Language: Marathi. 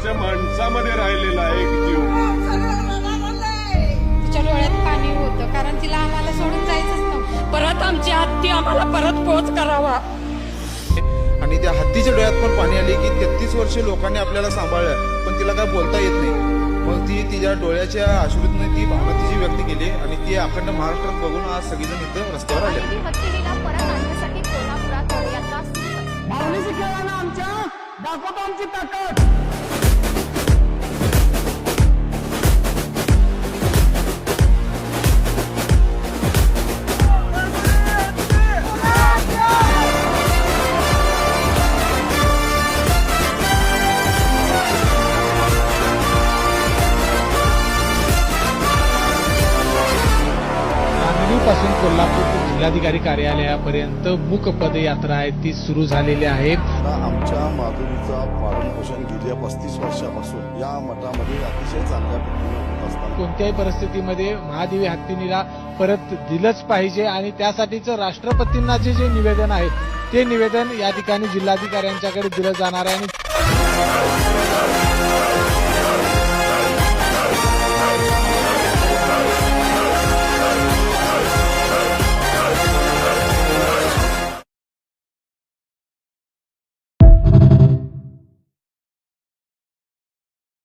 तिच्या माणसामध्ये राहिलेला आहे एक जीव. तिच्या डोळ्यात पाणी होतं कारण तिला आम्हाला सोडून जायचंच नव्हतं. परत आमची हत्ती आम्हाला परत पोच करावा. आणि त्या हत्तीच्या डोळ्यात पण पाणी आले की 33 वर्षे लोकांनी आपल्याला सांभाळलं पण तिला काय बोलता येत नाही. मग ती तिच्या डोळ्याच्या अश्रूतून ती भावना तिची व्यक्त केली आणि ती अखंड महाराष्ट्रात बघून आज सगळेजण इथं रस्त्यावर आले. हत्तीला परत आणण्यासाठी कोल्हापुरात यात्रा सुरू आहे. माऊलीची खेळा ना आमच्या दाखवतो आमची ताकद. पासून कोल्हापूर जिल्हाधिकारी कार्यालयापर्यंत मूक पदयात्रा आहे ती सुरू झालेली आहे. आमच्या माधुरीचा पालन पोषण गेल्या 35 वर्षापासून या मठामध्ये अतिशय चांगल्या पद्धतीने होत असताना कोणत्याही परिस्थितीमध्ये महादेवी हत्तीनीला परत दिलंच पाहिजे आणि त्यासाठीचं राष्ट्रपतींना जे निवेदन आहे ते निवेदन या ठिकाणी जिल्हाधिकाऱ्यांच्याकडे दिलं जाणार आहे. आणि